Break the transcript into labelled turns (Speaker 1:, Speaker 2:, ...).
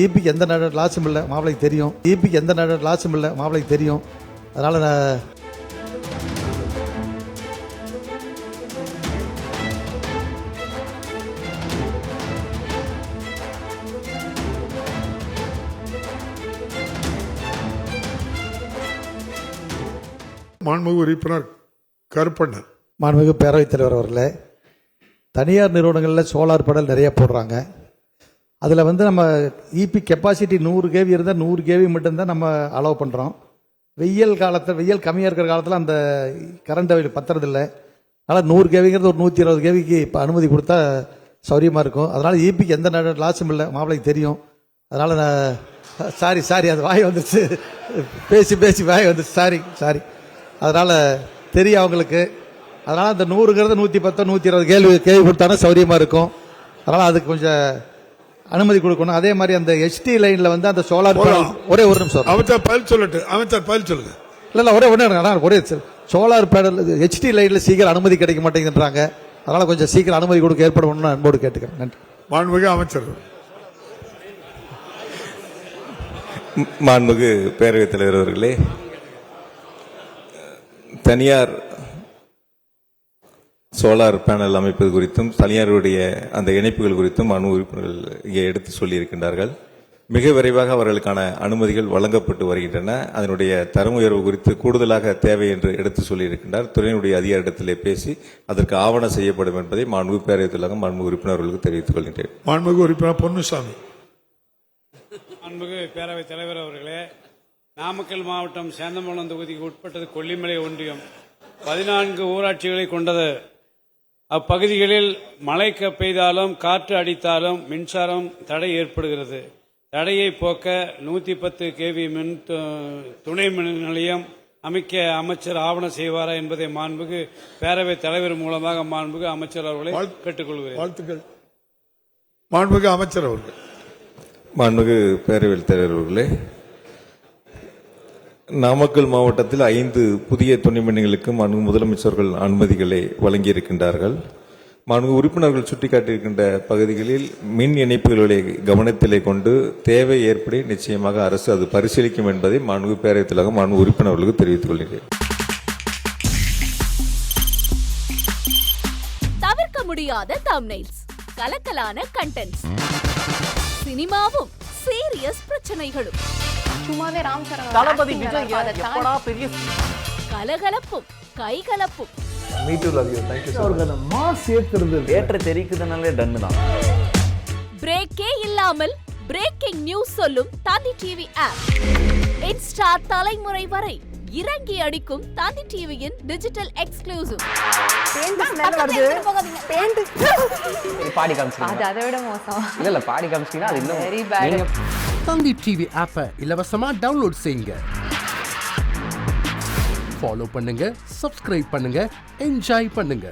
Speaker 1: ஈபிக்கு எந்த லாஸும் இல்லை, மாப்பிளைக்கு தெரியும். ஈபிக்கு எந்த லாஸும் இல்லை, மாப்பிளைக்கு தெரியும். அதனால் நான்
Speaker 2: மாண்புமிகு உறுப்பினர் கருப்பண்ணன்.
Speaker 1: மாண்புமிகு பேரவைத் தலைவர் அவர்களே, தனியார் நிறுவனங்களில் சோலார் பேனல் நிறைய போடுறாங்க. அதில் நம்ம இபி கெப்பாசிட்டி 100 கேவி இருந்தால் 100 கேவி மட்டும்தான் நம்ம அலோவ் பண்ணுறோம். வெயில் கம்மியாக இருக்கிற காலத்தில் அந்த கரண்ட் அவையில் பத்துறதில்லை. அதனால் 100 கேவிங்கிறது ஒரு 120 கேவிக்கு இப்போ அனுமதி கொடுத்தா சௌரியமாக இருக்கும். அதனால் இபிக்கு எந்த லாஸும் இல்லை, மாப்பிளைக்கு தெரியும். அதனால் நான் சாரி அது வாய் வந்துச்சு, பேசி வாய் வந்துச்சு, சாரி. அதனால் தெரியும் அவங்களுக்கு. அதனால் அந்த 100ங்கிறது 110 120 கேள்வி கொடுத்தாலும் சௌரியமாக இருக்கும். அதனால் அதுக்கு கொஞ்சம் அனுமதி கொடுக்கணும். அதே மாதிரி அந்த HT லைனில் அந்த சோலார் ஒரே ஒரு நிமிஷம்
Speaker 2: அமைச்சர் பதில் சொல்லுங்க.
Speaker 1: இல்லை ஒரே சோலார் பேனல் HT லைனில் சீக்கிரம் அனுமதி கிடைக்க மாட்டேங்குதுன்றாங்க. அதனால் கொஞ்சம் சீக்கிரம் அனுமதி கொடுக்க ஏற்பாடு பண்ணணும்னு அன்போடு கேட்டுக்கிறேன். நன்றி.
Speaker 2: மாண்புமிகு அமைச்சர்.
Speaker 3: மாண்புமிகு பேரவைத் தலைவர் அவர்களே, தனியார் சோலார் பேனல் அமைப்பது குறித்தும் தனியாருடைய அந்த இணைப்புகள் குறித்தும் உறுப்பினர்கள் இங்கே எடுத்து சொல்லியிருக்கின்றார்கள். மிக விரைவாக அவர்களுக்கான அனுமதிகள் வழங்கப்பட்டு வருகின்றன. அதனுடைய தரம் உயர்வு குறித்து கூடுதலாக தேவை என்று எடுத்து சொல்லியிருக்கின்றார். துறையினுடைய அதிகாரிடத்திலே பேசி அதற்கு ஆவணம் செய்யப்படும் என்பதை மாண்புமிகு பேரவைத் தலைவர் மாண்புமிகு உறுப்பினர்களுக்கு தெரிவித்துக் கொள்கின்றேன்.
Speaker 2: மாண்புமிகு உறுப்பினர் பொன்னுசாமி.
Speaker 4: மாண்புமிகு பேரவைத் தலைவர் அவர்களே, நாமக்கல் மாவட்டம் சேந்தமங்கலம் தொகுதிக்கு உட்பட்டது கொல்லிமலை ஒன்றியம் 14 ஊராட்சிகளை கொண்டது. அப்பகுதிகளில் மழை பெய்தாலும் காற்று அடித்தாலும் மின்சாரம் தடை ஏற்படுகிறது. தடையை போக்க 110 கேவி மின் துணை மின் நிலையம் அமைக்க அமைச்சர் ஆவணம் செய்வாரா என்பதை மாண்புமிகு பேரவைத் தலைவர் மூலமாக மாண்புமிகு அமைச்சர் அவர்களை கேட்டுக்கொள்கிறேன்.
Speaker 2: வாழ்த்துக்கள். மாண்புமிகு அமைச்சர் அவர்கள்.
Speaker 3: மாண்புமிகு பேரவைத் தலைவர் அவர்களே, நாமக்கல் மாவட்டத்தில் 5 புதிய துணை மின்களுக்கு முதலமைச்சர்கள் அனுமதிகளை வழங்கியிருக்கின்றார்கள். மாண்புமிகு உறுப்பினர்கள் சுட்டிக்காட்டியிருக்கின்ற பகுதிகளில் மின் இணைப்புகளை கவனத்திலே கொண்டு தேவை ஏற்படி நிச்சயமாக அரசு அது பரிசீலிக்கும் என்பதை மாண்புமிகு பேரவைத் தலைவர் மாண்புமிகு உறுப்பினர்களுக்கு தெரிவித்துக் கொள்கிறேன்.
Speaker 5: தவிர்க்க முடியாத தம்ப்நெயில்ஸ், கலக்கலான கண்டென்ட்ஸ், சினிமாவும் சீரியஸ் பிரச்சனைகளும்,
Speaker 6: சும்மாவே ராம்சரண்
Speaker 7: தளபதி விஜய் எப்படா பெரிய
Speaker 5: கலகலப்பும் கைகலப்பும்.
Speaker 7: Me too love you. Thank you சார். மாஸ் ஏத்துறது ஏற்ற தெரிக்குதுனாலே டன் தான்.
Speaker 5: பிரேக்கே இல்லாமல் பிரேக்கிங் நியூஸ் சொல்லும் தந்தி டிவி ஆப். இன்ஸ்டா தலைமுறை வரை இறங்கி அடிக்கும் தந்தி டிவியின் டிஜிட்டல் எக்ஸ்க்ளூசிவ்.
Speaker 7: பாடி காமிச்சிங்க.
Speaker 6: அது அதை விட மோசம்.
Speaker 7: இல்ல பாடி காமிச்சிங்கன்னா அது இன்னும்
Speaker 6: வெரி பேட்.
Speaker 8: தந்தி டிவி ஆப்பை இலவசமா டவுன்லோட் செய்யுங்க. ஃபாலோ பண்ணுங்க, சப்ஸ்கிரைப் பண்ணுங்க, என்ஜாய் பண்ணுங்க.